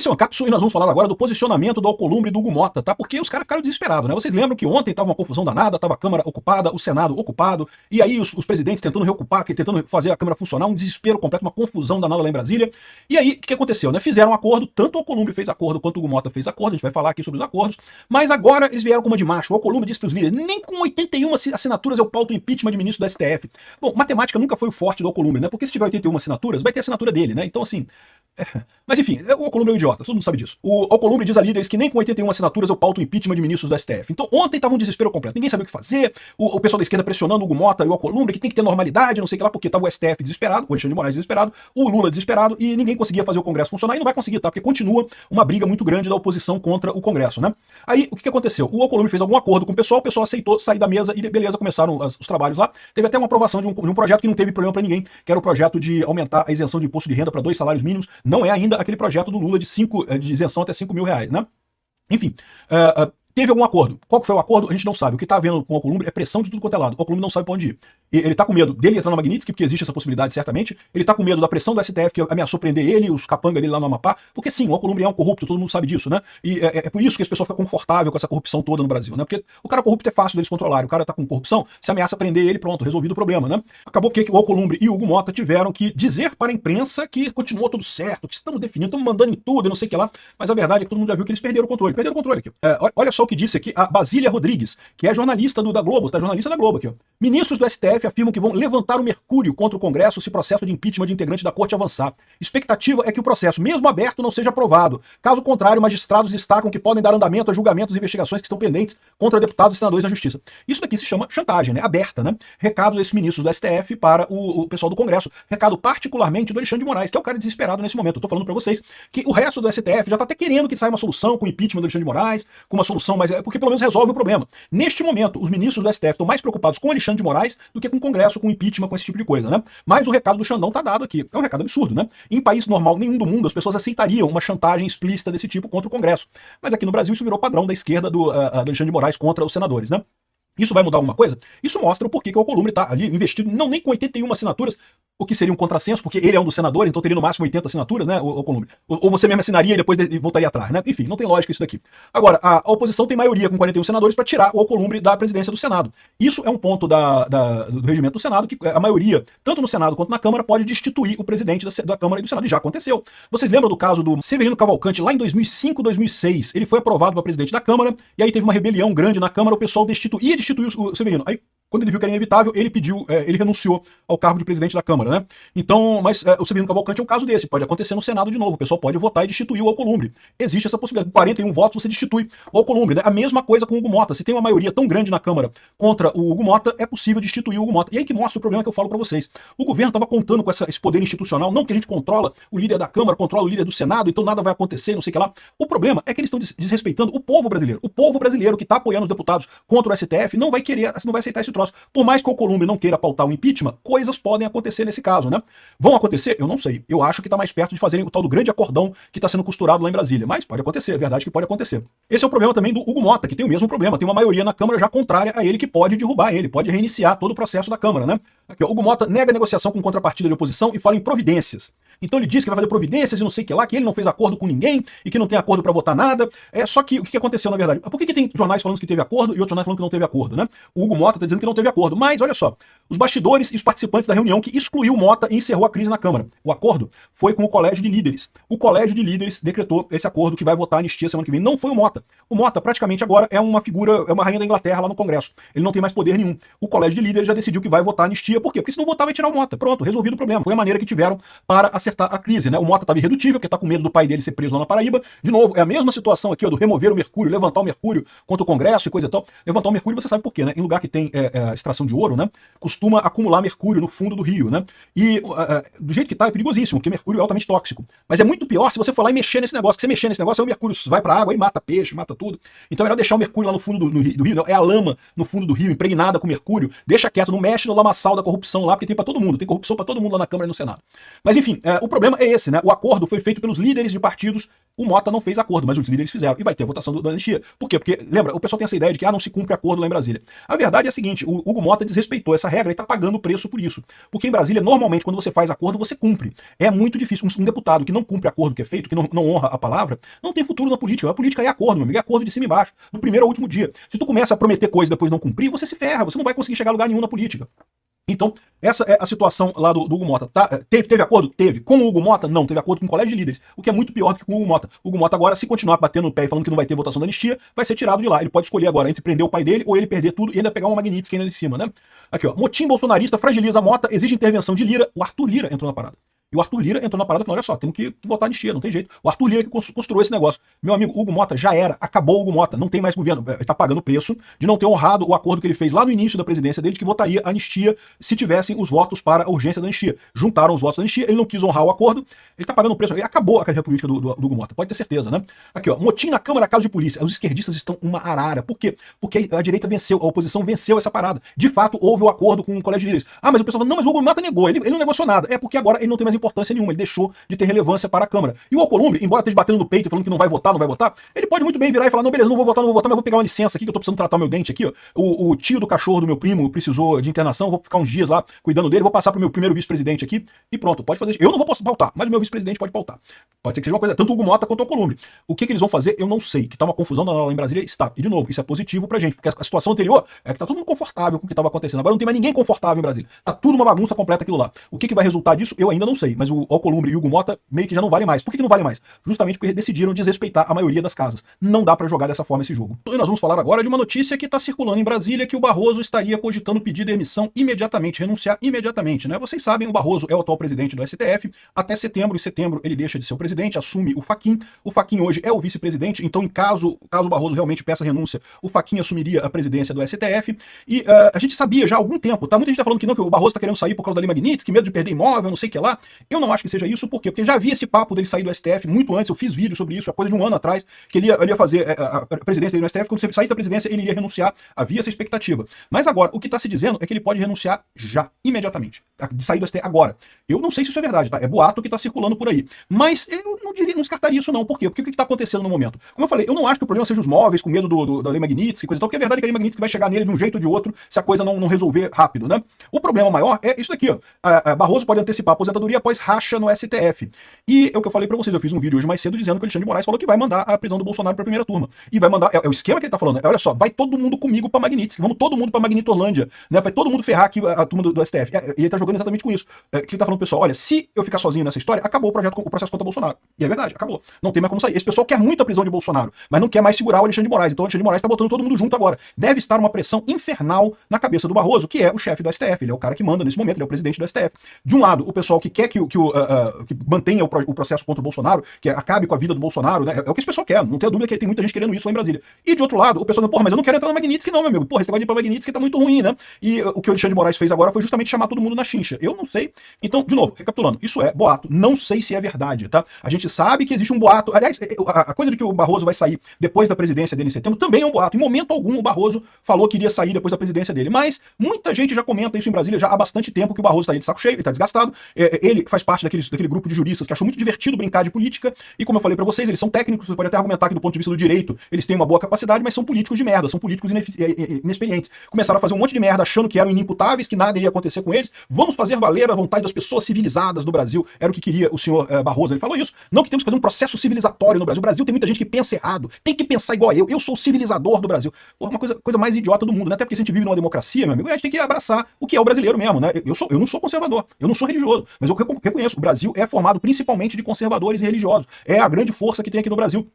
Esse é um capítulo e nós vamos falar agora do posicionamento do Alcolumbre e do Hugo Mota, tá? Porque os caras ficaram desesperados, né? Vocês lembram que ontem tava uma confusão danada, tava a Câmara ocupada, o Senado ocupado, e aí os presidentes tentando reocupar, tentando fazer a Câmara funcionar, um desespero completo, uma confusão danada lá em Brasília. E aí, o que aconteceu, né? Fizeram um acordo, tanto o Alcolumbre fez acordo quanto o Hugo Mota fez acordo, a gente vai falar aqui sobre os acordos, mas agora eles vieram com uma de macho. O Alcolumbre disse para os líderes, nem com 81 assinaturas eu pauto o impeachment de ministro do STF. Bom, matemática nunca foi o forte do Alcolumbre, né? Porque se tiver 81 assinaturas, vai ter a assinatura dele, né? Então, assim... Mas enfim, o Alcolumbre é um idiota, todo mundo sabe disso. O Alcolumbre diz a líderes que nem com 81 assinaturas eu pauto o impeachment de ministros do STF. Então ontem tava um desespero completo, ninguém sabia o que fazer, o pessoal da esquerda pressionando o Hugo Mota e o Alcolumbre, que tem que ter normalidade, não sei o que lá, porque tava o STF desesperado, o Alexandre de Moraes desesperado, o Lula desesperado, e ninguém conseguia fazer o Congresso funcionar, e não vai conseguir, tá? Porque continua uma briga muito grande da oposição contra o Congresso, né? Aí, o que aconteceu? O Alcolumbre fez algum acordo com o pessoal aceitou sair da mesa e beleza, começaram os trabalhos lá. Teve até uma aprovação de um projeto que não teve problema pra ninguém, que era o projeto de aumentar a isenção de imposto de renda para 2 salários mínimos. Não é ainda aquele projeto do Lula de isenção até 5 mil reais, né? Enfim, teve algum acordo. Qual que foi o acordo? A gente não sabe. O que tá havendo com o Alcolumbre é pressão de tudo quanto é lado. O Alcolumbre não sabe pra onde ir. Ele tá com medo dele entrar na Magnitsky, porque existe essa possibilidade certamente. Ele tá com medo da pressão do STF, que ameaçou prender ele, os capangas dele lá no Amapá, porque sim, o Alcolumbre é um corrupto, todo mundo sabe disso, né? E é por isso que as pessoas ficam confortáveis com essa corrupção toda no Brasil, né? Porque o cara corrupto é fácil deles controlarem. O cara tá com corrupção, se ameaça prender ele, pronto, resolvido o problema, né? Acabou que o Alcolumbre e o Hugo Mota tiveram que dizer para a imprensa que continuou tudo certo, que estamos definindo, estamos mandando em tudo e não sei o que lá, mas a verdade é que todo mundo já viu que eles perderam o controle. Perderam o controle aqui. Olha só o que disse aqui a Basília Rodrigues, que é jornalista da Globo, tá? Jornalista da Globo aqui, ó. Ministros do STF afirmam que vão levantar o mercúrio contra o Congresso se o processo de impeachment de integrante da Corte avançar. Expectativa é que o processo, mesmo aberto, não seja aprovado. Caso contrário, magistrados destacam que podem dar andamento a julgamentos e investigações que estão pendentes contra deputados e senadores da Justiça. Isso daqui se chama chantagem, né? Aberta, né? Recado desses ministros do STF para o pessoal do Congresso. Recado particularmente do Alexandre de Moraes, que é o cara desesperado nesse momento. Eu tô falando pra vocês que o resto do STF já tá até querendo que saia uma solução com o impeachment do Alexandre de Moraes, com uma solução mais... porque pelo menos resolve o problema. Neste momento, os ministros do STF estão mais preocupados com o Alexandre de Moraes do que com o Congresso, com o impeachment, com esse tipo de coisa, né? Mas o recado do Xandão tá dado aqui. É um recado absurdo, né? Em país normal nenhum do mundo, as pessoas aceitariam uma chantagem explícita desse tipo contra o Congresso. Mas aqui no Brasil isso virou padrão da esquerda do Alexandre de Moraes contra os senadores, né? Isso vai mudar alguma coisa? Isso mostra o porquê que o Alcolumbre está ali investido, não nem com 81 assinaturas, o que seria um contrassenso, porque ele é um dos senadores, então teria no máximo 80 assinaturas, né, o Alcolumbre. Ou você mesmo assinaria e depois voltaria atrás, né? Enfim, não tem lógica isso daqui. Agora, a oposição tem maioria com 41 senadores para tirar o Alcolumbre da presidência do Senado. Isso é um ponto do regimento do Senado, que a maioria, tanto no Senado quanto na Câmara, pode destituir o presidente da Câmara e do Senado. E já aconteceu. Vocês lembram do caso do Severino Cavalcante, lá em 2005, 2006? Ele foi aprovado para presidente da Câmara, e aí teve uma rebelião grande na Câmara, o pessoal destituiu o Severino. Aí, quando ele viu que era inevitável, ele ele renunciou ao cargo de presidente da Câmara, né? Então, mas o Severino Cavalcante é um caso desse, pode acontecer no Senado de novo, o pessoal pode votar e destituir o Alcolumbre. Existe essa possibilidade, com 41 votos você destitui o Alcolumbre, né? A mesma coisa com o Hugo Mota, se tem uma maioria tão grande na Câmara contra o Hugo Mota, é possível destituir o Hugo Mota. E aí que mostra o problema que eu falo pra vocês. O governo estava contando com esse poder institucional, não que a gente controla o líder da Câmara, controla o líder do Senado, então nada vai acontecer, não sei o que lá. O problema é que eles estão desrespeitando o povo brasileiro. O povo brasileiro que está apoiando os deputados contra o STF não vai aceitar esse troço. Por mais que o Alcolumbre não queira pautar o impeachment, coisas podem acontecer nesse caso, né? Vão acontecer? Eu não sei. Eu acho que está mais perto de fazerem o tal do grande acordão que está sendo costurado lá em Brasília. Mas pode acontecer, é verdade que pode acontecer. Esse é o problema também do Hugo Mota, que tem o mesmo problema. Tem uma maioria na Câmara já contrária a ele que pode derrubar ele, pode reiniciar todo o processo da Câmara, né? Aqui, ó, Hugo Mota nega a negociação com contrapartida de oposição e fala em providências. Então ele diz que vai fazer providências e não sei o que lá, que ele não fez acordo com ninguém e que não tem acordo para votar nada. Só que o que aconteceu na verdade? Por que tem jornais falando que teve acordo e outros jornais falando que não teve acordo, né? O Hugo Mota está dizendo que não teve acordo. Mas olha só, os bastidores e os participantes da reunião que excluiu Mota e encerrou a crise na Câmara. O acordo foi com o Colégio de Líderes. O Colégio de Líderes decretou esse acordo que vai votar a anistia semana que vem. Não foi o Mota. O Mota praticamente agora é uma figura, é uma rainha da Inglaterra lá no Congresso. Ele não tem mais poder nenhum. O Colégio de Líderes já decidiu que vai votar a anistia. Por quê? Porque se não votar vai tirar o Mota. Pronto, resolvido o problema. Foi a maneira que tiveram para acertar a crise, né? O Mota estava irredutível, porque está com medo do pai dele ser preso lá na Paraíba. De novo, é a mesma situação aqui, ó, do remover o mercúrio, levantar o mercúrio contra o Congresso e coisa e tal. Levantar o mercúrio, você sabe por quê, né? Em lugar que tem extração de ouro, né? Costuma acumular mercúrio no fundo do rio, né? E do jeito que tá, é perigosíssimo, porque mercúrio é altamente tóxico. Mas é muito pior se você for lá e mexer nesse negócio. Que você mexer nesse negócio, aí o mercúrio vai pra água e mata peixe, mata tudo. Então é melhor deixar o mercúrio lá no fundo do rio, não, é a lama no fundo do rio, impregnada com mercúrio. Deixa quieto, não mexe no lamaçal da corrupção lá, porque tem pra todo mundo. Tem corrupção pra todo mundo lá na Câmara e no Senado. Mas enfim, O problema é esse, né? O acordo foi feito pelos líderes de partidos. O Mota não fez acordo, mas os líderes fizeram. E vai ter a votação da anistia. Por quê? Porque, lembra, o pessoal tem essa ideia de que não se cumpre acordo lá em Brasília. A verdade é a seguinte, o Hugo Mota desrespeitou essa regra e está pagando o preço por isso. Porque em Brasília, normalmente, quando você faz acordo, você cumpre. É muito difícil. Um deputado que não cumpre acordo que é feito, que não honra a palavra, não tem futuro na política. A política é acordo, meu amigo. É acordo de cima e embaixo. Do primeiro ao último dia. Se tu começa a prometer coisa e depois não cumprir, você se ferra. Você não vai conseguir chegar a lugar nenhum na política. Então, essa é a situação lá do Hugo Mota. Tá? Teve acordo? Teve. Com o Hugo Mota? Não. Teve acordo com o colégio de líderes, o que é muito pior do que com o Hugo Mota. O Hugo Mota agora, se continuar batendo no pé e falando que não vai ter votação da anistia, vai ser tirado de lá. Ele pode escolher agora entre prender o pai dele ou ele perder tudo e ainda pegar uma Magnitsky ainda em cima, né? Aqui, ó. Motim bolsonarista fragiliza a Mota, exige intervenção de Lira. O Arthur Lira entrou na parada. E o Arthur Lira entrou na parada e falou, olha só, temos que votar anistia, não tem jeito. O Arthur Lira que construiu esse negócio. Meu amigo, Hugo Mota já era, acabou o Hugo Mota, não tem mais governo. Ele tá pagando o preço de não ter honrado o acordo que ele fez lá no início da presidência dele, de que votaria anistia se tivessem os votos para a urgência da anistia. Juntaram os votos da anistia, ele não quis honrar o acordo, ele tá pagando o preço. Ele acabou a carreira política do Hugo Mota, pode ter certeza, né? Aqui, ó, motim na Câmara, caso de polícia. Os esquerdistas estão uma arara. Por quê? Porque a direita venceu, a oposição venceu essa parada. De fato, houve o acordo com o colégio de líderes. Mas o pessoal fala, não, mas o Hugo Mota negou, ele não negociou nada. É porque agora ele não tem mais importância nenhuma, ele deixou de ter relevância para a Câmara. E o Alcolumbre, embora esteja batendo no peito e falando que não vai votar, ele pode muito bem virar e falar, não, beleza, não vou votar, mas vou pegar uma licença aqui que eu tô precisando tratar o meu dente aqui, ó. O tio do cachorro do meu primo precisou de internação, vou ficar uns dias lá cuidando dele, vou passar pro meu primeiro vice-presidente aqui e pronto, pode fazer isso. Eu não vou pautar, mas o meu vice-presidente pode pautar. Pode ser que seja uma coisa, tanto o Hugo Mota quanto o Alcolumbre. O que eles vão fazer, eu não sei. Que tá uma confusão lá em Brasília, está. E de novo, isso é positivo pra gente, porque a situação anterior é que tá todo mundo confortável com o que estava acontecendo. Agora não tem mais ninguém confortável em Brasília. Tá tudo uma bagunça completa aquilo lá. O que vai resultar disso, eu ainda não sei, mas o Alcolumbre e o Hugo Mota meio que já não vale mais. Por que não vale mais? Justamente porque decidiram desrespeitar a maioria das casas. Não dá pra jogar dessa forma esse jogo. E nós vamos falar agora de uma notícia que tá circulando em Brasília, que o Barroso estaria cogitando pedir demissão imediatamente, renunciar imediatamente, né? Vocês sabem, o Barroso é o atual presidente do STF, até setembro, em setembro ele deixa de ser o presidente, assume o Fachin hoje é o vice-presidente, então em caso o Barroso realmente peça renúncia, o Fachin assumiria a presidência do STF, e a gente sabia já há algum tempo, tá? Muita gente tá falando que não, que o Barroso tá querendo sair por causa da Lei Magnitsky, que medo de perder imóvel, não sei o que lá. Eu não acho que seja isso, por quê? Porque já havia esse papo dele sair do STF muito antes, eu fiz vídeo sobre isso, há coisa de um ano atrás, que ele ia fazer a presidência dele no STF, quando você saísse da presidência, ele iria renunciar, havia essa expectativa. Mas agora, o que está se dizendo é que ele pode renunciar já, imediatamente, de sair do STF agora. Eu não sei se isso é verdade, tá? É boato que está circulando por aí. Mas eu não descartaria isso não, por quê? Porque o que está acontecendo no momento? Como eu falei, eu não acho que o problema seja os móveis, com medo da Lei Magnitsky, coisa e tal, porque a verdade é que a Lei Magnitsky vai chegar nele de um jeito ou de outro, se a coisa não resolver rápido, né? O problema maior é isso daqui, ó. Barroso pode antecipar a aposentadoria após racha no STF. E é o que eu falei pra vocês, eu fiz um vídeo hoje mais cedo dizendo que o Alexandre de Moraes falou que vai mandar a prisão do Bolsonaro pra primeira turma. E vai mandar, é o esquema que ele tá falando, olha só, vai todo mundo comigo pra Magnitsky, vamos todo mundo pra Magnitolândia, né? Vai todo mundo ferrar aqui a turma do STF. E ele tá jogando exatamente com isso. Que ele tá falando, pessoal, olha, se eu ficar sozinho nessa história, acabou o processo contra Bolsonaro. E é verdade, acabou. Não tem mais como sair. Esse pessoal quer muito a prisão de Bolsonaro, mas não quer mais segurar o Alexandre de Moraes. Então o Alexandre de Moraes tá botando todo mundo junto agora. Deve estar uma pressão infernal na cabeça do Barroso, que é o chefe do STF. Ele é o cara que manda nesse momento, ele é o presidente do STF. De um lado, o pessoal que quer que mantenha o processo contra o Bolsonaro, que acabe com a vida do Bolsonaro, né? É o que esse pessoal quer. Não tenha dúvida que tem muita gente querendo isso lá em Brasília. E de outro lado, o pessoal, porra, mas eu não quero entrar na Magnitsky não, meu amigo. Porra, esse negócio de ir pra Magnitsky tá muito ruim, né? E o que o Alexandre de Moraes fez agora foi justamente chamar todo mundo na chincha. Eu não sei. Então, de novo, recapitulando, isso é boato. Não sei se é verdade, tá? A gente sabe que existe um boato. Aliás, a coisa de que o Barroso vai sair depois da presidência dele em setembro também é um boato. Em momento algum, o Barroso falou que iria sair depois da presidência dele. Mas muita gente já comenta isso em Brasília já há bastante tempo, que o Barroso tá aí de saco cheio, ele tá desgastado. Ele faz parte daquele grupo de juristas que achou muito divertido brincar de política. E como eu falei pra vocês, eles são técnicos, você pode até argumentar que do ponto de vista do direito, eles têm uma boa capacidade, mas são políticos de merda, são políticos inexperientes. Começaram a fazer um monte de merda achando que eram inimputáveis, que nada iria acontecer com eles. Vamos fazer valer a vontade das pessoas civilizadas do Brasil. Era o que queria o senhor Barroso. Ele falou isso. Não que temos que fazer um processo civilizatório no Brasil. O Brasil tem muita gente que pensa errado. Tem que pensar igual eu. Eu sou o civilizador do Brasil. Pô, uma coisa mais idiota do mundo, né? Até porque se a gente vive numa democracia, meu amigo, a gente tem que abraçar o que é o brasileiro mesmo, né? Eu não sou conservador. Eu não sou religioso. Mas eu reconheço. O Brasil é formado principalmente de conservadores e religiosos. É a grande força que tem aqui no Brasil.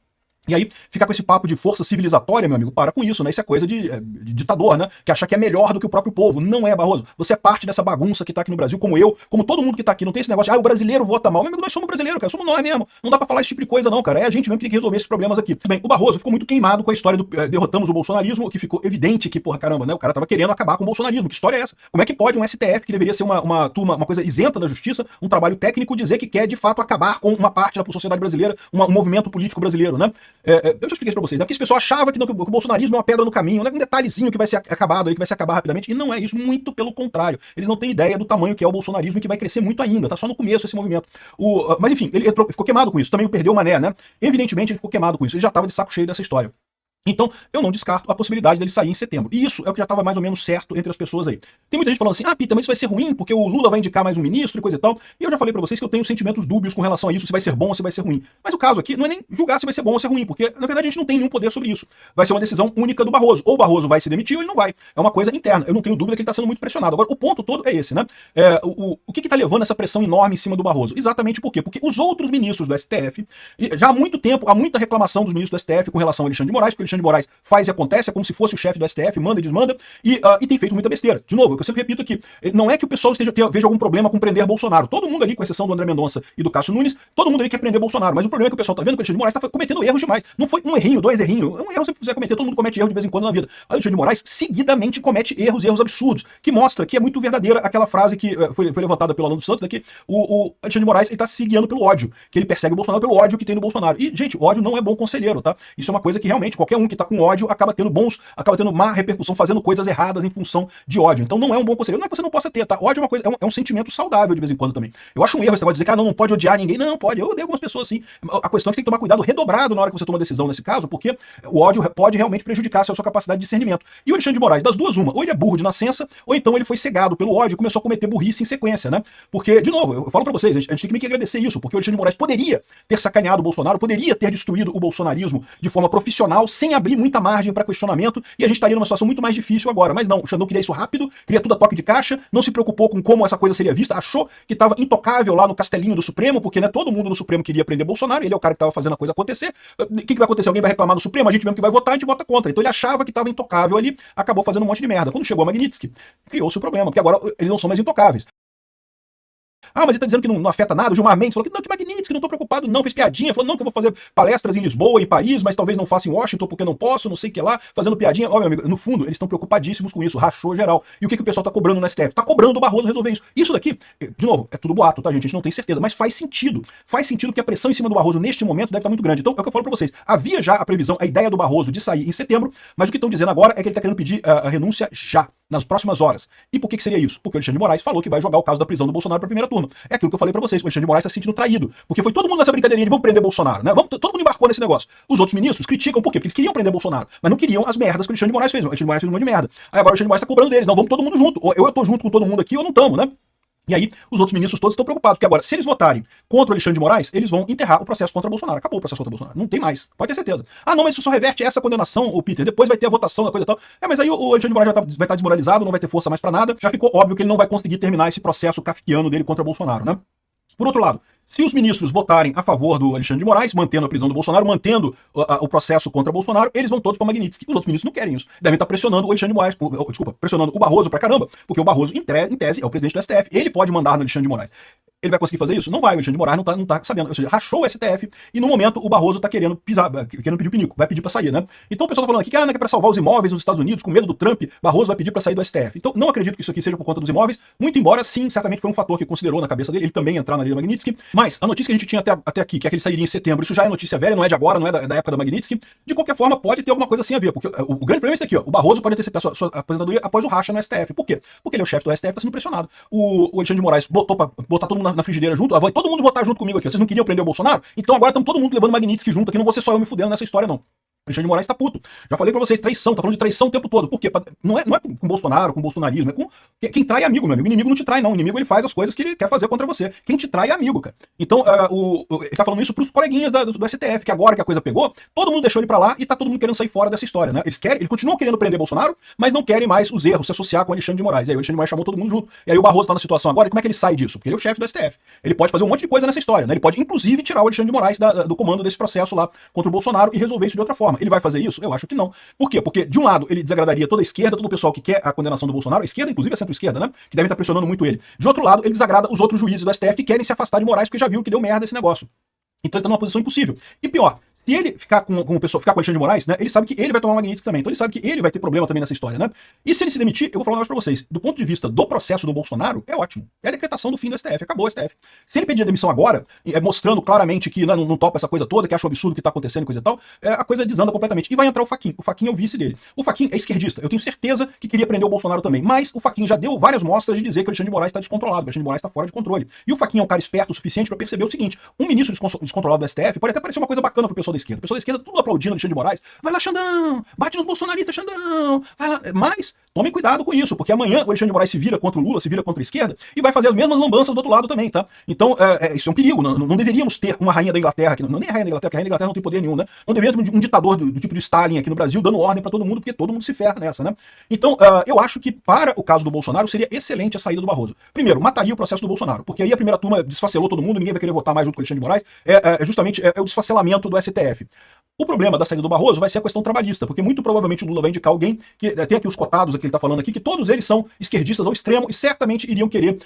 E aí, ficar com esse papo de força civilizatória, meu amigo, para com isso, né? Isso é coisa de ditador, né? Que achar que é melhor do que o próprio povo. Não é, Barroso. Você é parte dessa bagunça que tá aqui no Brasil, como eu, como todo mundo que tá aqui. Não tem esse negócio de, o brasileiro vota mal. Meu amigo, nós somos brasileiros, cara. Somos nós mesmo. Não dá pra falar esse tipo de coisa, não, cara. É a gente mesmo que tem que resolver esses problemas aqui. Bem, o Barroso ficou muito queimado com a história do derrotamos o bolsonarismo, que ficou evidente que, porra, caramba, né? O cara tava querendo acabar com o bolsonarismo. Que história é essa? Como é que pode um STF, que deveria ser uma coisa isenta da justiça, um trabalho técnico, dizer que quer, de fato, acabar com uma parte da sociedade brasileira, um movimento político brasileiro, né? Eu já expliquei isso pra vocês, né? Porque esse pessoal achava que o bolsonarismo é uma pedra no caminho, né? Um detalhezinho que vai ser acabado aí, que vai se acabar rapidamente, e não é isso, muito pelo contrário. Eles não têm ideia do tamanho que é o bolsonarismo e que vai crescer muito ainda, tá só no começo esse movimento. Mas enfim, ele ficou queimado com isso, também perdeu o Mané, né? Evidentemente ele ficou queimado com isso, ele já tava de saco cheio dessa história. Então, eu não descarto a possibilidade dele sair em setembro. E isso é o que já estava mais ou menos certo entre as pessoas aí. Tem muita gente falando assim, Peter, mas isso vai ser ruim, porque o Lula vai indicar mais um ministro e coisa e tal. E eu já falei pra vocês que eu tenho sentimentos dúbios com relação a isso, se vai ser bom ou se vai ser ruim. Mas o caso aqui não é nem julgar se vai ser bom ou se é ruim, porque, na verdade, a gente não tem nenhum poder sobre isso. Vai ser uma decisão única do Barroso. Ou o Barroso vai se demitir ou ele não vai. É uma coisa interna. Eu não tenho dúvida que ele está sendo muito pressionado. Agora, o ponto todo é esse, né? O que está levando essa pressão enorme em cima do Barroso? Exatamente por quê? Porque os outros ministros do STF, já há muito tempo, há muita reclamação dos ministros do STF com relação ao Alexandre de Moraes, porque o Alexandre de Moraes faz e acontece, é como se fosse o chefe do STF, manda e desmanda, e tem feito muita besteira. De novo, eu sempre repito aqui, não é que o pessoal veja algum problema com prender Bolsonaro. Todo mundo ali, com exceção do André Mendonça e do Cássio Nunes, todo mundo ali quer prender Bolsonaro. Mas o problema é que o pessoal tá vendo que o Alexandre de Moraes tá cometendo erros demais. Não foi um errinho, 2 errinhos. É um erro que você quiser cometer, todo mundo comete erro de vez em quando na vida. O Alexandre de Moraes seguidamente comete erros absurdos, que mostra que é muito verdadeira aquela frase que foi levantada pelo Alan dos Santos, daqui, o Alexandre de Moraes ele tá se guiando pelo ódio, que ele persegue o Bolsonaro pelo ódio que tem no Bolsonaro. E, gente, ódio não é bom conselheiro, tá? Isso é uma coisa que realmente qualquer um que tá com ódio acaba tendo má repercussão, fazendo coisas erradas em função de ódio. Então não é um bom conselheiro. Não é que você não possa ter, tá? Ódio é uma coisa, é um sentimento saudável de vez em quando também. Eu acho um erro esse negócio de dizer que não pode odiar ninguém. Não, pode. Eu odeio algumas pessoas assim. A questão é que você tem que tomar cuidado redobrado na hora que você toma uma decisão nesse caso, porque o ódio pode realmente prejudicar a sua capacidade de discernimento. E o Alexandre de Moraes, das duas, uma, ou ele é burro de nascença, ou então ele foi cegado pelo ódio e começou a cometer burrice em sequência, né? Porque, de novo, eu falo pra vocês, a gente tem que meio que agradecer isso, porque o Alexandre de Moraes poderia ter sacaneado o Bolsonaro, poderia ter destruído o bolsonarismo de forma profissional, sem abrir muita margem para questionamento, e a gente estaria numa situação muito mais difícil agora. Mas não, o Xandão queria isso rápido, queria tudo a toque de caixa, não se preocupou com como essa coisa seria vista, achou que estava intocável lá no castelinho do Supremo, porque né, todo mundo no Supremo queria prender Bolsonaro, ele é o cara que estava fazendo a coisa acontecer. O que vai acontecer? Alguém vai reclamar no Supremo, a gente mesmo que vai votar, a gente vota contra. Então ele achava que estava intocável ali, acabou fazendo um monte de merda. Quando chegou a Magnitsky, criou-se o problema, porque agora eles não são mais intocáveis. Mas ele tá dizendo que não afeta nada. O Gilmar Mendes falou que não, que Magnitsky, não tô preocupado, não, fez piadinha, falou, não, que eu vou fazer palestras em Lisboa, em Paris, mas talvez não faça em Washington, porque não posso, não sei o que lá, fazendo piadinha. Ó, meu amigo, no fundo, eles estão preocupadíssimos com isso, rachou geral. E o que o pessoal tá cobrando no STF? Tá cobrando do Barroso resolver isso. Isso daqui, de novo, é tudo boato, tá, gente? A gente não tem certeza, mas faz sentido. Faz sentido que a pressão em cima do Barroso neste momento deve estar muito grande. Então, é o que eu falo pra vocês. Havia já a previsão, a ideia do Barroso de sair em setembro, mas o que estão dizendo agora é que ele tá querendo pedir a renúncia já, nas próximas horas. E por que seria isso? Porque o Alexandre de Moraes falou que vai jogar o caso da prisão do Bolsonaro pra primeira turma. É aquilo que eu falei pra vocês, o Alexandre de Moraes tá se sentindo traído, porque foi todo mundo nessa brincadeirinha de vamos prender Bolsonaro, né? Todo mundo embarcou nesse negócio. Os outros ministros criticam por quê? Porque eles queriam prender Bolsonaro, mas não queriam as merdas que o Alexandre de Moraes fez. O Alexandre de Moraes fez um monte de merda. Aí agora o Alexandre de Moraes tá cobrando deles, não, vamos todo mundo junto. Ou eu tô junto com todo mundo aqui ou não tamo, né? E aí, os outros ministros todos estão preocupados, porque agora, se eles votarem contra o Alexandre de Moraes, eles vão enterrar o processo contra o Bolsonaro. Acabou o processo contra o Bolsonaro. Não tem mais. Pode ter certeza. Não, mas isso só reverte essa condenação, o Peter. Depois vai ter a votação da coisa e tal. Mas aí o Alexandre de Moraes vai estar desmoralizado, não vai ter força mais pra nada. Já ficou óbvio que ele não vai conseguir terminar esse processo kafkiano dele contra o Bolsonaro, né? Por outro lado, se os ministros votarem a favor do Alexandre de Moraes, mantendo a prisão do Bolsonaro, mantendo o processo contra Bolsonaro, eles vão todos para Magnitsky. Os outros ministros não querem isso. Devem estar pressionando o Alexandre de Moraes, pressionando o Barroso pra caramba, porque o Barroso, em tese, é o presidente do STF. Ele pode mandar no Alexandre de Moraes. Ele vai conseguir fazer isso? Não vai, o Alexandre de Moraes não tá sabendo. Ou seja, rachou o STF e no momento o Barroso tá querendo pedir o pinico, vai pedir pra sair, né? Então o pessoal tá falando aqui que é pra salvar os imóveis nos Estados Unidos, com medo do Trump, Barroso vai pedir pra sair do STF. Então não acredito que isso aqui seja por conta dos imóveis, muito embora sim, certamente foi um fator que considerou na cabeça dele, ele também entrar na lei da Magnitsky, mas a notícia que a gente tinha até aqui, que é que ele sairia em setembro, isso já é notícia velha, não é de agora, não é da época da Magnitsky, de qualquer forma pode ter alguma coisa assim a ver, porque o grande problema é esse aqui, ó, o Barroso pode antecipar sua aposentadoria após o racha no STF. Por quê? Porque ele é o chefe do STF, tá sendo pressionado. O Alexandre de Moraes botou pra botar todo mundo na frigideira junto, vai todo mundo votar junto comigo aqui. Vocês não queriam prender o Bolsonaro? Então agora estamos todo mundo levando Magnitsky junto aqui, não vou ser só eu me fudendo nessa história, não. Alexandre de Moraes tá puto. Já falei pra vocês, traição, tá falando de traição o tempo todo. Por quê? Não é com Bolsonaro, com bolsonarismo, é com quem trai é amigo, meu amigo. O inimigo não te trai, não. O inimigo ele faz as coisas que ele quer fazer contra você. Quem te trai é amigo, cara. Então, ele tá falando isso pros coleguinhas do STF, que agora que a coisa pegou, todo mundo deixou ele pra lá e tá todo mundo querendo sair fora dessa história, né? Eles continuam querendo prender Bolsonaro, mas não querem mais os erros, se associar com o Alexandre de Moraes. E aí o Alexandre de Moraes chamou todo mundo junto. E aí o Barroso tá na situação agora, e como é que ele sai disso? Porque ele é o chefe do STF. Ele pode fazer um monte de coisa nessa história, né? Ele pode, inclusive, tirar o Alexandre de Moraes do comando desse processo lá contra o Bolsonaro e resolver isso de outra forma. Ele vai fazer isso? Eu acho que não. Por quê? Porque, de um lado, ele desagradaria toda a esquerda, todo o pessoal que quer a condenação do Bolsonaro, a esquerda, inclusive a centro-esquerda, né? Que devem estar pressionando muito ele. De outro lado, ele desagrada os outros juízes do STF que querem se afastar de Moraes porque já viu que deu merda esse negócio. Então ele tá numa posição impossível. E pior, Se ele ficar com o pessoal, ficar com o Alexandre de Moraes, né, ele sabe que ele vai tomar o Magnitsky também. Então ele sabe que ele vai ter problema também nessa história, né? E se ele se demitir, eu vou falar um negócio pra vocês. Do ponto de vista do processo do Bolsonaro, é ótimo. É a decretação do fim do STF. Acabou o STF. Se ele pedir a demissão agora, mostrando claramente que, né, não topa essa coisa toda, que acha um absurdo o que tá acontecendo e coisa e tal, a coisa desanda completamente. E vai entrar o Fachin. O Fachin é o vice dele. O Fachin é esquerdista. Eu tenho certeza que queria prender o Bolsonaro também. Mas o Fachin já deu várias mostras de dizer que o Alexandre de Moraes está descontrolado, que o Alexandre de Moraes está fora de controle. E o Fachin é um cara esperto o suficiente para perceber o seguinte: um ministro descontrolado do STF pode até parecer uma coisa bacana pro pessoal da esquerda. O pessoal da esquerda tudo aplaudindo o Alexandre de Moraes. Vai lá, Xandão! Bate nos bolsonaristas, Xandão! Vai lá. Mas tomem cuidado com isso, porque amanhã o Alexandre de Moraes se vira contra o Lula, se vira contra a esquerda e vai fazer as mesmas lambanças do outro lado também, tá? Então, isso é um perigo. Não deveríamos ter uma rainha da Inglaterra aqui, não nem a rainha da Inglaterra, porque a rainha da Inglaterra não tem poder nenhum, né? Não deveríamos ter um ditador do tipo de Stalin aqui no Brasil dando ordem para todo mundo, porque todo mundo se ferra nessa, né? Então, eu acho que para o caso do Bolsonaro seria excelente a saída do Barroso. Primeiro, mataria o processo do Bolsonaro, porque aí a primeira turma desfacelou todo mundo, ninguém vai querer votar mais junto com o Alexandre de Moraes, justamente o desfacelamento do STF. O problema da saída do Barroso vai ser a questão trabalhista, porque muito provavelmente o Lula vai indicar alguém, que tem aqui os cotados que ele está falando aqui, que todos eles são esquerdistas ao extremo e certamente iriam querer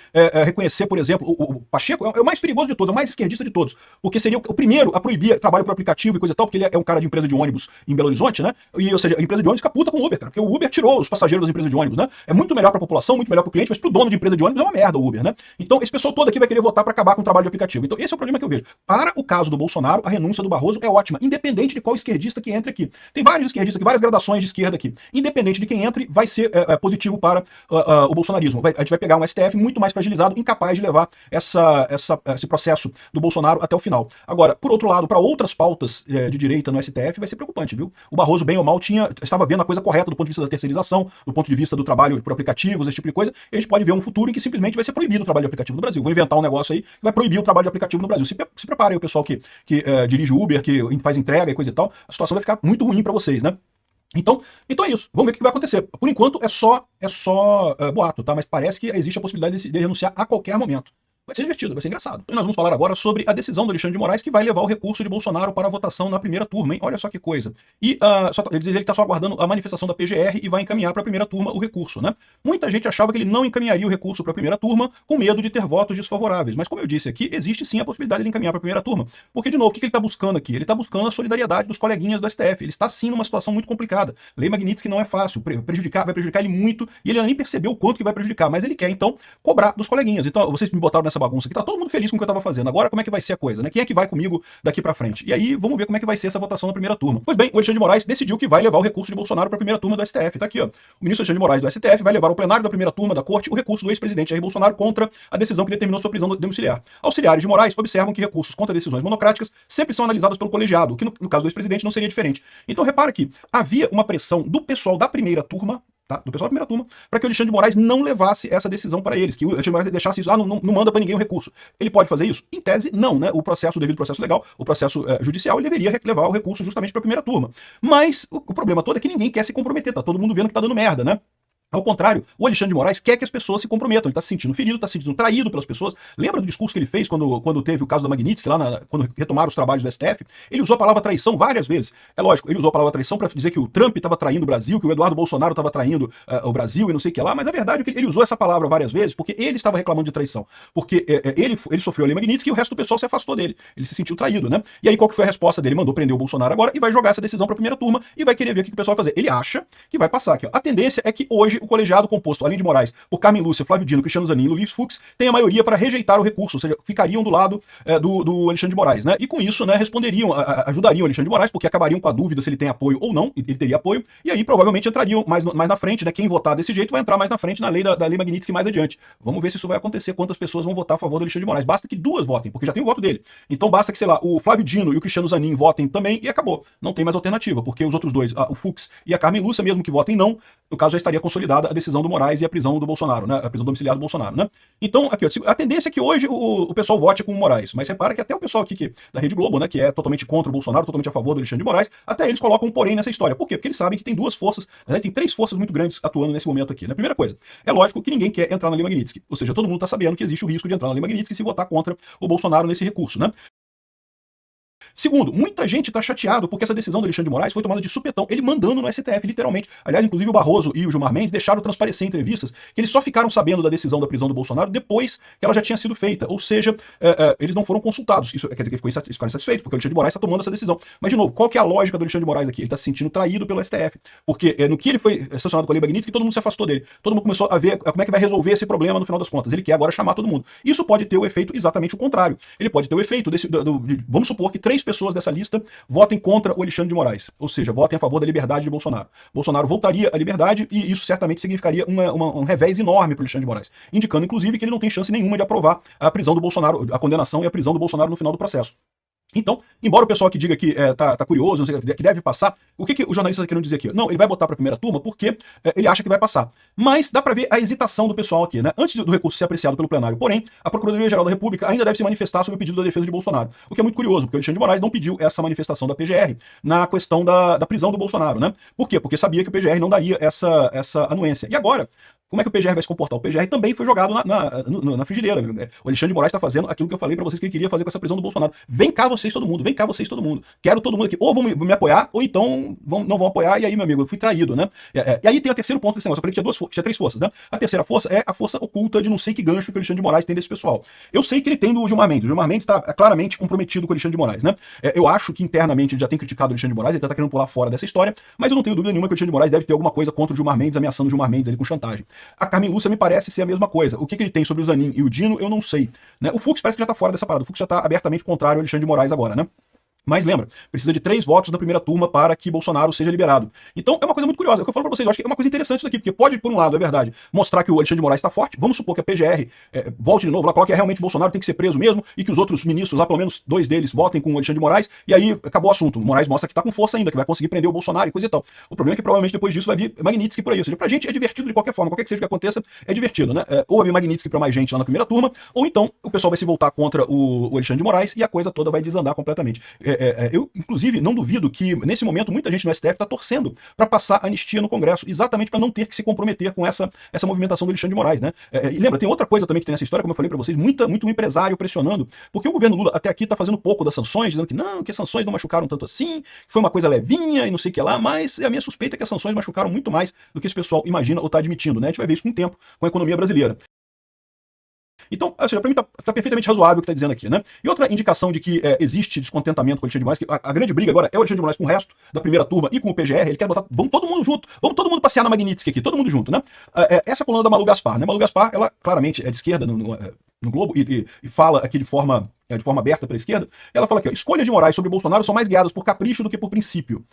reconhecer, por exemplo, o Pacheco é o mais perigoso de todos, é o mais esquerdista de todos, porque seria o primeiro a proibir trabalho por aplicativo e coisa e tal, porque ele é um cara de empresa de ônibus em Belo Horizonte, né? Ou seja, a empresa de ônibus fica puta com o Uber, cara, porque o Uber tirou os passageiros das empresas de ônibus, né? É muito melhor para a população, muito melhor para o cliente, mas para o dono de empresa de ônibus é uma merda o Uber, né? Então esse pessoal todo aqui vai querer votar para acabar com o trabalho de aplicativo. Então esse é o problema que eu vejo. Para o caso do Bolsonaro, a renúncia do Barroso é ótima, independente de qual esquerdista que entre aqui. Tem vários esquerdistas aqui, várias gradações de esquerda aqui. Independente de quem entre, vai ser positivo para o bolsonarismo. A gente vai pegar um STF muito mais fragilizado, incapaz de levar esse processo do Bolsonaro até o final. Agora, por outro lado, para outras pautas de direita no STF, vai ser preocupante, viu? O Barroso, bem ou mal, estava vendo a coisa correta do ponto de vista da terceirização, do ponto de vista do trabalho por aplicativos, esse tipo de coisa, e a gente pode ver um futuro em que simplesmente vai ser proibido o trabalho de aplicativo no Brasil. Vou inventar um negócio aí que vai proibir o trabalho de aplicativo no Brasil. Se prepare aí o pessoal que dirige Uber, que faz entrega e coisa e tal, a situação vai ficar muito ruim para vocês, né? Então é isso. Vamos ver o que vai acontecer. Por enquanto é só boato, tá? Mas parece que existe a possibilidade de renunciar a qualquer momento. Vai ser divertido, vai ser engraçado. E nós vamos falar agora sobre a decisão do Alexandre de Moraes que vai levar o recurso de Bolsonaro para a votação na primeira turma, hein? Olha só que coisa. E ele diz que está só aguardando a manifestação da PGR e vai encaminhar para a primeira turma o recurso, né? Muita gente achava que ele não encaminharia o recurso para a primeira turma com medo de ter votos desfavoráveis. Mas como eu disse aqui, existe sim a possibilidade de ele encaminhar para a primeira turma. Porque, de novo, o que ele está buscando aqui? Ele está buscando a solidariedade dos coleguinhas do STF. Ele está sim numa situação muito complicada. Lei Magnitsky não é fácil, vai prejudicar ele muito e ele nem percebeu o quanto que vai prejudicar, mas ele quer então cobrar dos coleguinhas. Então, vocês me botaram nessa bagunça aqui, tá todo mundo feliz com o que eu tava fazendo. Agora, como é que vai ser a coisa, né? Quem é que vai comigo daqui pra frente? E aí, vamos ver como é que vai ser essa votação na primeira turma. Pois bem, o Alexandre de Moraes decidiu que vai levar o recurso de Bolsonaro pra primeira turma do STF. Tá aqui, ó. O ministro Alexandre de Moraes do STF vai levar ao plenário da primeira turma da corte o recurso do ex-presidente Jair Bolsonaro contra a decisão que determinou sua prisão domiciliar. Auxiliares de Moraes observam que recursos contra decisões monocráticas sempre são analisados pelo colegiado, o que no caso do ex-presidente não seria diferente. Então, repara que havia uma pressão do pessoal da primeira turma, tá? Do pessoal da primeira turma, para que o Alexandre de Moraes não levasse essa decisão para eles, que o Alexandre de Moraes deixasse isso, não manda para ninguém o recurso. Ele pode fazer isso? Em tese, não, né? O devido processo legal, o processo judicial, ele deveria levar o recurso justamente para a primeira turma. Mas o problema todo é que ninguém quer se comprometer, tá todo mundo vendo que tá dando merda, né? Ao contrário, o Alexandre de Moraes quer que as pessoas se comprometam. Ele está se sentindo ferido, está se sentindo traído pelas pessoas. Lembra do discurso que ele fez quando teve o caso da Magnitsky, quando retomaram os trabalhos do STF? Ele usou a palavra traição várias vezes. É lógico, ele usou a palavra traição para dizer que o Trump estava traindo o Brasil, que o Eduardo Bolsonaro estava traindo o Brasil e não sei o que lá, mas na verdade ele usou essa palavra várias vezes porque ele estava reclamando de traição. Porque ele sofreu a lei Magnitsky e o resto do pessoal se afastou dele. Ele se sentiu traído, né? E aí qual que foi a resposta dele? Mandou prender o Bolsonaro agora e vai jogar essa decisão para a primeira turma e vai querer ver o que o pessoal vai fazer. Ele acha que vai passar aqui, ó. A tendência é que hoje o colegiado composto além de Moraes, por Carmen Lúcia, Flávio Dino, Cristiano Zanin e Luiz Fux, tem a maioria para rejeitar o recurso, ou seja, ficariam do lado do Alexandre de Moraes, né? E com isso, né, ajudariam o Alexandre de Moraes, porque acabariam com a dúvida se ele tem apoio ou não, ele teria apoio, e aí provavelmente entrariam mais na frente, né? Quem votar desse jeito vai entrar mais na frente na lei da lei Magnitsky mais adiante. Vamos ver se isso vai acontecer, quantas pessoas vão votar a favor do Alexandre de Moraes. Basta que duas votem, porque já tem o voto dele. Então basta que, sei lá, o Flávio Dino e o Cristiano Zanin votem também e acabou. Não tem mais alternativa, porque os outros dois, o Fux e a Carmen Lúcia, mesmo que votem não, no caso já estaria consolidada a decisão do Moraes e a prisão do Bolsonaro, né? A prisão domiciliar do Bolsonaro, né? Então, aqui, ó, a tendência é que hoje o pessoal vote com o Moraes, mas repara que até o pessoal aqui da Rede Globo, né, que é totalmente contra o Bolsonaro, totalmente a favor do Alexandre de Moraes, até eles colocam um porém nessa história. Por quê? Porque eles sabem que tem duas forças, né, tem três forças muito grandes atuando nesse momento aqui. Na primeira coisa, é lógico que ninguém quer entrar na lei Magnitsky, ou seja, todo mundo está sabendo que existe o risco de entrar na lei Magnitsky e se votar contra o Bolsonaro nesse recurso, né? Segundo, muita gente tá chateado porque essa decisão do Alexandre de Moraes foi tomada de supetão, ele mandando no STF, literalmente. Aliás, inclusive o Barroso e o Gilmar Mendes deixaram transparecer em entrevistas que eles só ficaram sabendo da decisão da prisão do Bolsonaro depois que ela já tinha sido feita, ou seja, eles não foram consultados. Isso quer dizer que ficaram insatisfeitos, porque o Alexandre de Moraes está tomando essa decisão. Mas, de novo, qual que é a lógica do Alexandre de Moraes aqui? Ele está se sentindo traído pelo STF, porque no que ele foi sancionado com a Lei Magnitsky, todo mundo se afastou dele. Todo mundo começou a ver como é que vai resolver esse problema no final das contas. Ele quer agora chamar todo mundo. Isso pode ter o efeito exatamente o contrário. Ele pode ter o efeito vamos supor que 3 pessoas dessa lista votem contra o Alexandre de Moraes, ou seja, votem a favor da liberdade de Bolsonaro. Bolsonaro voltaria à liberdade e isso certamente significaria um revés enorme para o Alexandre de Moraes, indicando inclusive que ele não tem chance nenhuma de aprovar a prisão do Bolsonaro, a condenação e a prisão do Bolsonaro no final do processo. Então, embora o pessoal que diga que tá curioso, não sei, que deve passar, o que o jornalista está querendo dizer aqui? Não, ele vai botar para a primeira turma porque ele acha que vai passar. Mas dá para ver a hesitação do pessoal aqui, né? Antes do recurso ser apreciado pelo plenário. Porém, a Procuradoria-Geral da República ainda deve se manifestar sobre o pedido da defesa de Bolsonaro. O que é muito curioso, porque o Alexandre de Moraes não pediu essa manifestação da PGR na questão da prisão do Bolsonaro, né? Por quê? Porque sabia que o PGR não daria essa anuência. E agora, como é que o PGR vai se comportar? O PGR também foi jogado na frigideira. O Alexandre de Moraes está fazendo aquilo que eu falei para vocês que ele queria fazer com essa prisão do Bolsonaro. Vem cá vocês todo mundo, vem cá vocês todo mundo. Quero todo mundo aqui. Ou vão me apoiar, ou então não vão apoiar, e aí, meu amigo, eu fui traído, né? E aí tem o terceiro ponto desse negócio. Eu falei que tinha 3 forças, né? A terceira força é a força oculta de não sei que gancho que o Alexandre de Moraes tem desse pessoal. Eu sei que ele tem do Gilmar Mendes. O Gilmar Mendes está claramente comprometido com o Alexandre de Moraes, né? Eu acho que internamente ele já tem criticado o Alexandre de Moraes, ele tá querendo pular fora dessa história, mas eu não tenho dúvida nenhuma que o Alexandre de Moraes deve ter alguma coisa contra o Gilmar Mendes, ameaçando o Gilmar Mendes ali com chantagem. A Carmen Lúcia me parece ser a mesma coisa. O que ele tem sobre o Zanin e o Dino, eu não sei. Né? O Fux parece que já tá fora dessa parada. O Fux já tá abertamente contrário ao Alexandre de Moraes agora, né? Mas lembra, precisa de 3 votos na primeira turma para que Bolsonaro seja liberado. Então é uma coisa muito curiosa. É o que eu falo pra vocês, eu acho que é uma coisa interessante isso daqui, porque pode, por um lado, é verdade, mostrar que o Alexandre de Moraes está forte. Vamos supor que a PGR volte de novo, lá coloque que realmente Bolsonaro tem que ser preso mesmo, e que os outros ministros, lá pelo menos 2 deles, votem com o Alexandre de Moraes, e aí acabou o assunto. O Moraes mostra que tá com força ainda, que vai conseguir prender o Bolsonaro e coisa e tal. O problema é que provavelmente depois disso vai vir Magnitsky por aí. Ou seja, pra gente é divertido de qualquer forma, qualquer que seja o que aconteça, é divertido, né? Ou vai vir Magnitsky pra mais gente lá na primeira turma, ou então o pessoal vai se voltar contra o Alexandre de Moraes e a coisa toda vai desandar completamente. Inclusive, não duvido que, nesse momento, muita gente no STF está torcendo para passar anistia no Congresso, exatamente para não ter que se comprometer com essa movimentação do Alexandre de Moraes, né? E lembra, tem outra coisa também que tem nessa história, como eu falei para vocês, muito empresário pressionando, porque o governo Lula até aqui está fazendo pouco das sanções, dizendo que as sanções não machucaram tanto assim, que foi uma coisa levinha e não sei o que lá, mas a minha suspeita é que as sanções machucaram muito mais do que esse pessoal imagina ou está admitindo, né? A gente vai ver isso com o tempo, com a economia brasileira. Então, ou seja, para mim tá perfeitamente razoável o que está dizendo aqui, né? E outra indicação de que existe descontentamento com o Alexandre de Moraes, que a grande briga agora é o Alexandre de Moraes com o resto da primeira turma e com o PGR, ele quer botar, vamos todo mundo junto, vamos todo mundo passear na Magnitsky aqui, todo mundo junto, né? Essa coluna da Malu Gaspar, né? Malu Gaspar, ela claramente é de esquerda no Globo e fala aqui de forma aberta pela esquerda, ela fala aqui, ó, escolhas de Moraes sobre Bolsonaro são mais guiadas por capricho do que por princípio.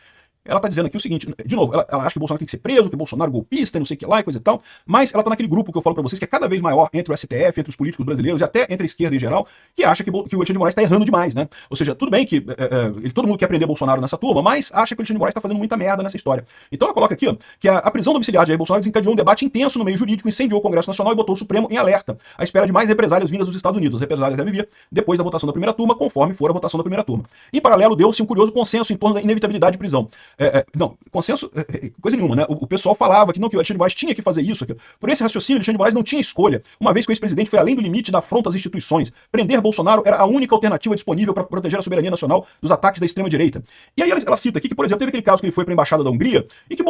Ela tá dizendo aqui o seguinte, de novo, ela acha que o Bolsonaro tem que ser preso, que o Bolsonaro é golpista, não sei o que lá e coisa e tal, mas ela tá naquele grupo que eu falo pra vocês, que é cada vez maior entre o STF, entre os políticos brasileiros e até entre a esquerda em geral, que acha que o Alexandre de Moraes tá errando demais, né? Ou seja, tudo bem que todo mundo quer prender Bolsonaro nessa turma, mas acha que o Alexandre de Moraes tá fazendo muita merda nessa história. Então ela coloca aqui, ó, que a prisão domiciliar de Jair Bolsonaro desencadeou um debate intenso no meio jurídico, incendiou o Congresso Nacional e botou o Supremo em alerta, à espera de mais represálias vindas dos Estados Unidos. As represálias devem vir depois da votação da primeira turma, conforme for a votação da primeira turma. Em paralelo, deu-se um curioso consenso em torno da inevitabilidade de prisão. Consenso, coisa nenhuma, né? O pessoal falava que não, que o Alexandre de Moraes tinha que fazer isso. Por esse raciocínio, o Alexandre de Moraes não tinha escolha, uma vez que o ex-presidente foi além do limite da afronta às instituições. Prender Bolsonaro era a única alternativa disponível para proteger a soberania nacional dos ataques da extrema-direita. E aí ela cita aqui que, por exemplo, teve aquele caso que ele foi para a Embaixada da Hungria e que,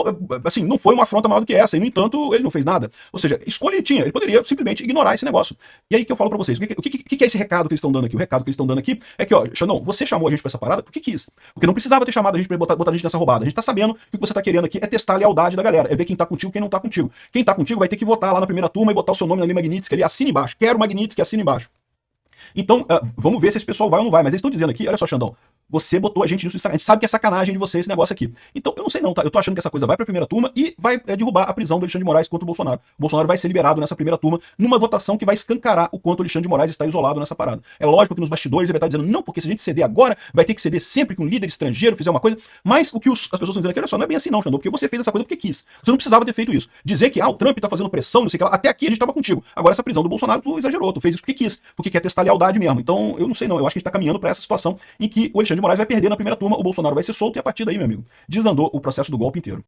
assim, não foi uma afronta maior do que essa, e, no entanto, ele não fez nada. Ou seja, escolha ele tinha, ele poderia simplesmente ignorar esse negócio. E aí que eu falo para vocês, o que é esse recado que eles estão dando aqui? O recado que eles estão dando aqui é que, ó, Xandão, você chamou a gente para essa parada porque quis. Porque não precisava ter chamado a gente para botar a gente nessa roubada. A gente tá sabendo que o que você tá querendo aqui é testar a lealdade da galera, é ver quem tá contigo e quem não tá contigo. Quem tá contigo vai ter que votar lá na primeira turma e botar o seu nome ali, Magnitsky, ali, assina embaixo. Quero Magnitsky, assina embaixo. Então, vamos ver se esse pessoal vai ou não vai. Mas eles estão dizendo aqui, olha só, Xandão, você botou a gente nisso, a gente sabe que é sacanagem de você esse negócio aqui. Então, eu não sei não, tá? Eu tô achando que essa coisa vai pra primeira turma e vai derrubar a prisão do Alexandre de Moraes contra o Bolsonaro. O Bolsonaro vai ser liberado nessa primeira turma, numa votação que vai escancarar o quanto o Alexandre de Moraes está isolado nessa parada. É lógico que nos bastidores ele vai estar dizendo, não, porque se a gente ceder agora, vai ter que ceder sempre que um líder estrangeiro fizer uma coisa. Mas o que as pessoas estão dizendo aqui, olha só, não é bem assim não, Xandão, porque você fez essa coisa porque quis. Você não precisava ter feito isso. Dizer que, o Trump tá fazendo pressão, não sei o que lá, até aqui a gente tava contigo. Agora essa prisão do Bolsonaro, tu exagerou, tu fez isso porque quis, porque quer testar a lealdade mesmo. Então, eu não sei não, eu acho que a gente tá caminhando pra essa situação em que o Alexandre de Moraes vai perder na primeira turma, o Bolsonaro vai ser solto e a partir daí, meu amigo, desandou o processo do golpe inteiro.